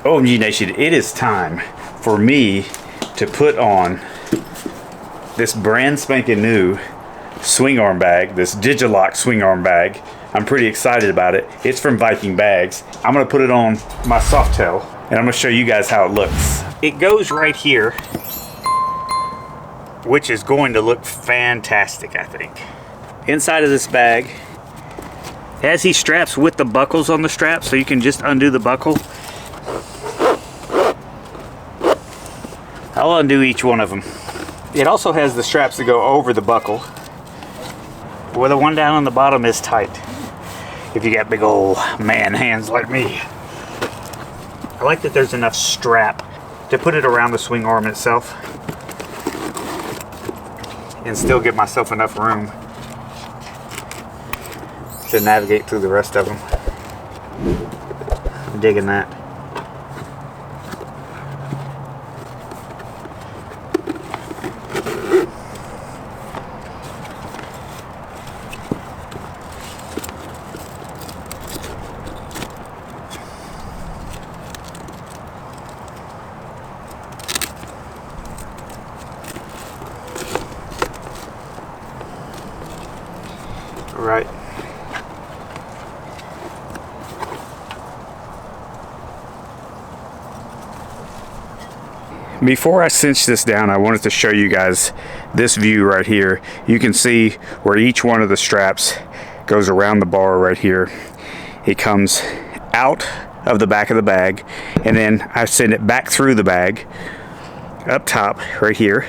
OMG Nation, it is time for me to put on this brand spanking new Swingarm bag, this Digilock Swingarm bag. I'm pretty excited about it. It's from Viking bags. I'm gonna put it on my Softail and I'm gonna show you guys how it looks. It goes right here, which is going to look fantastic, I think. Inside of this bag, it has these straps with the buckles on the straps, so you can just undo the buckle. I'll undo each one of them. It also has the straps that go over the buckle, where the one down on the bottom is tight, if you got big old man hands like me. I like that there's enough strap to put it around the swing arm itself and still give myself enough room to navigate through the rest of them. I'm digging that. Right. Before I cinch this down, I wanted to show you guys this view right here. You can see where each one of the straps goes around the bar right here. It comes out of the back of the bag, and then I send it back through the bag up top right here,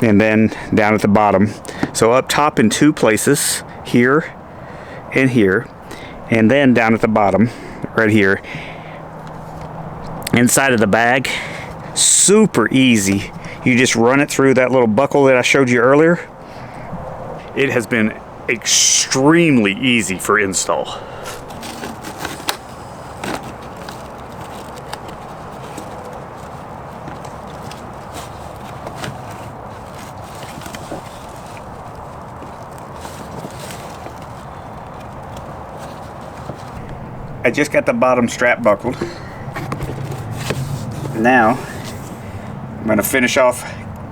and then down at the bottom. So up top in two places, here and here, and then down at the bottom right here. Inside of the bag, super easy. You just run it through that little buckle that I showed you earlier. It has been extremely easy for install. I just got the bottom strap buckled. Now I'm going to finish off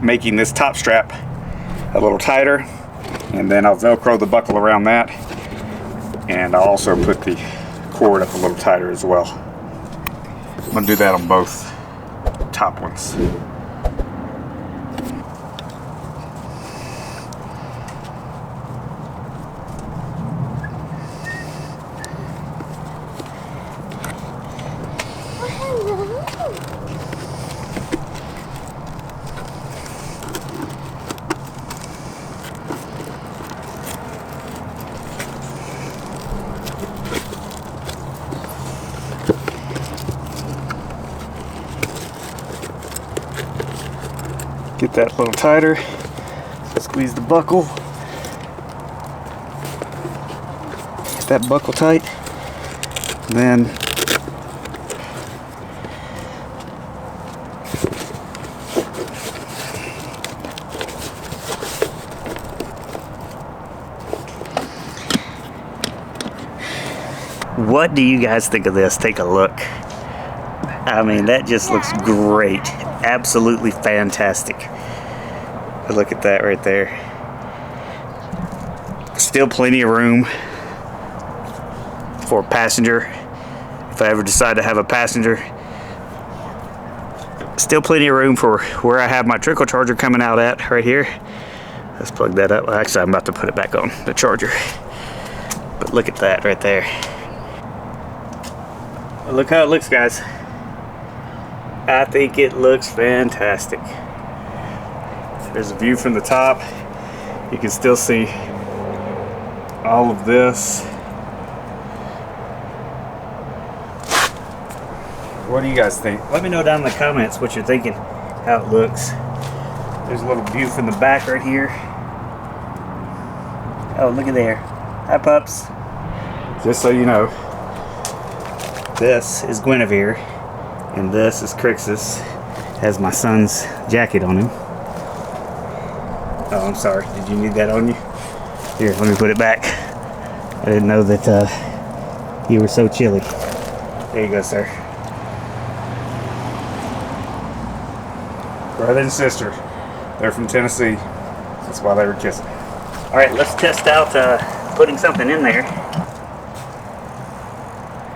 making this top strap a little tighter, and then I'll velcro the buckle around that, and I'll also put the cord up a little tighter as well. I'm going to do that on both top ones. Get that a little tighter. Squeeze the buckle. Get that buckle tight. Then what do you guys think of this? Take a look. I mean, that just looks great. Absolutely fantastic. But look at that right there. Still plenty of room for a passenger if I ever decide to have a passenger. Still plenty of room for where I have my trickle charger coming out at right here. Let's plug that up. Well, actually, I'm about to put it back on the charger. But look at that right there. Look how it looks, guys. I think it looks fantastic. There's a view from the top. You can still see all of this. What do you guys think? Let me know down in the comments what you're thinking, how it looks. There's a little view from the back right here. Oh, look at there. Hi, pups. Just so you know, this is Guinevere, and this is Crixus. Has my son's jacket on him. Oh, I'm sorry. Did you need that on you? Here, let me put it back. I didn't know that you were so chilly. There you go, sir. Brother and sister. They're from Tennessee. That's why they were kissing. All right, let's test out putting something in there.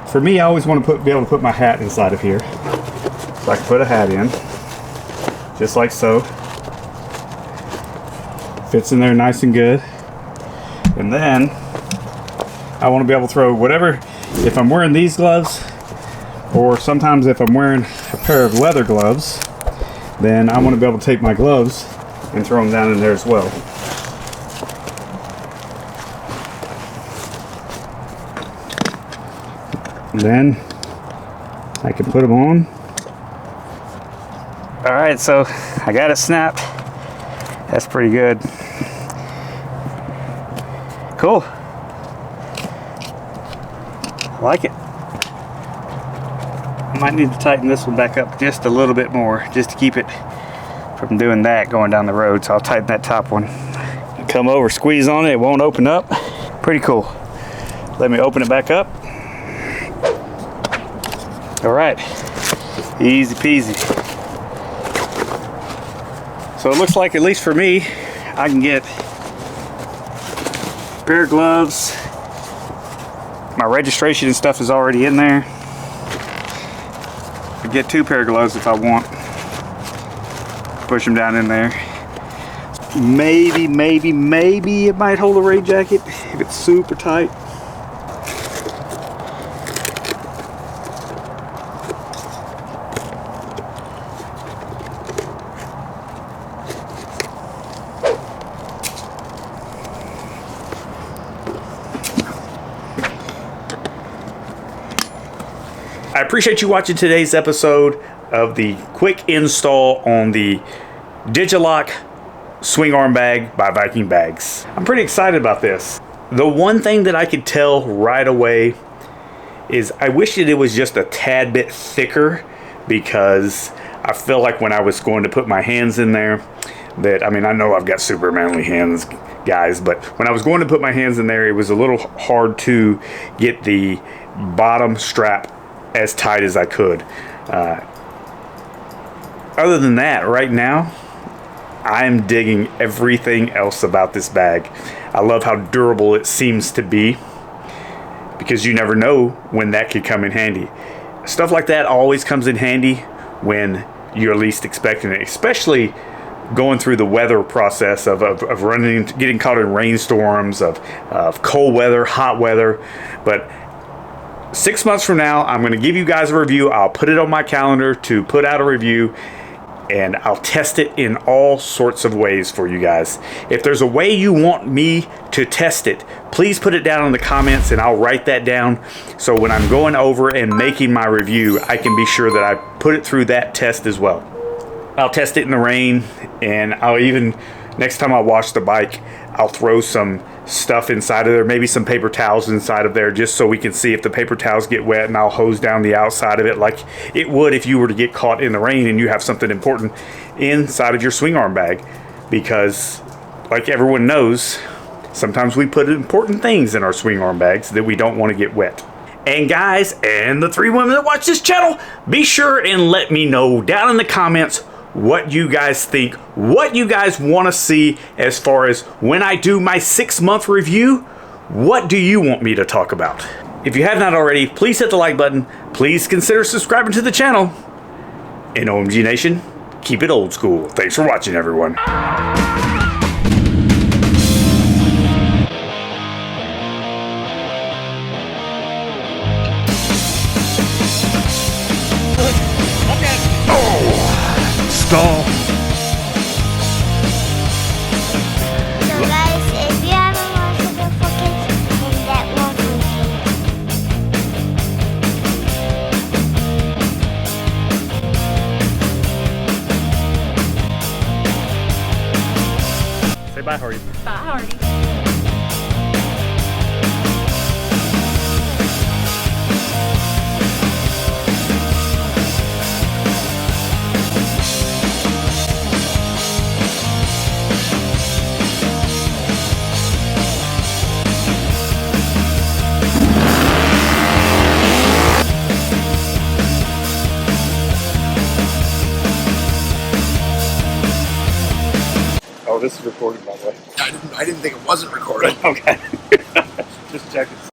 For me, I always want to be able to put my hat inside of here. So I can put a hat in, just like so. Fits in there nice and good. And then I want to be able to throw whatever, if I'm wearing these gloves, or sometimes if I'm wearing a pair of leather gloves, then I want to be able to take my gloves and throw them down in there as well. And then I can put them on. All right, so I got it snapped. That's pretty good. Cool. I like it. I might need to tighten this one back up just a little bit more, just to keep it from doing that going down the road. So I'll tighten that top one. Come over, squeeze on it, it won't open up. Pretty cool. Let me open it back up. All right, easy peasy. So it looks like, at least for me, I can get a pair of gloves. My registration and stuff is already in there. I get 2 pair of gloves if I want. Push them down in there. Maybe it might hold a rain jacket if it's super tight. I appreciate you watching today's episode of the quick install on the Digilock Swingarm bag by Viking Bags. I'm pretty excited about this. The one thing that I could tell right away is I wish that it was just a tad bit thicker, because I feel like when I was going to put my hands in there, that, I mean, I know I've got super manly hands, guys, but when I was going to put my hands in there, it was a little hard to get the bottom strap as tight as I could. Other than that, right now, I'm digging everything else about this bag. I love how durable it seems to be, because you never know when that could come in handy. Stuff like that always comes in handy when you're least expecting it, especially going through the weather process of running, getting caught in rainstorms, of cold weather, hot weather. But 6 months from now, I'm going to give you guys a review. I'll put it on my calendar to put out a review, and I'll test it in all sorts of ways for you guys. If there's a way you want me to test it, please put it down in the comments and I'll write that down, so when I'm going over and making my review, I can be sure that I put it through that test as well. I'll test it in the rain, and I'll even, next time I wash the bike, I'll throw some stuff inside of there, maybe some paper towels inside of there, just so we can see if the paper towels get wet, and I'll hose down the outside of it like it would if you were to get caught in the rain and you have something important inside of your swing arm bag. Because like everyone knows, sometimes we put important things in our swing arm bags that we don't want to get wet. And guys, and the 3 women that watch this channel, be sure and let me know down in the comments what you guys think, what you guys want to see as far as when I do my 6-month review. What do you want me to talk about? If you have not already, please hit the like button. Please consider subscribing to the channel. And OMG Nation, keep it old school. Thanks for watching, everyone. Stall. So guys, if you haven't watched the focus, then that won't be. Say bye, Harley. Bye, Harley. this is recorded, by the way. I didn't think it wasn't recorded. Okay. Just checking.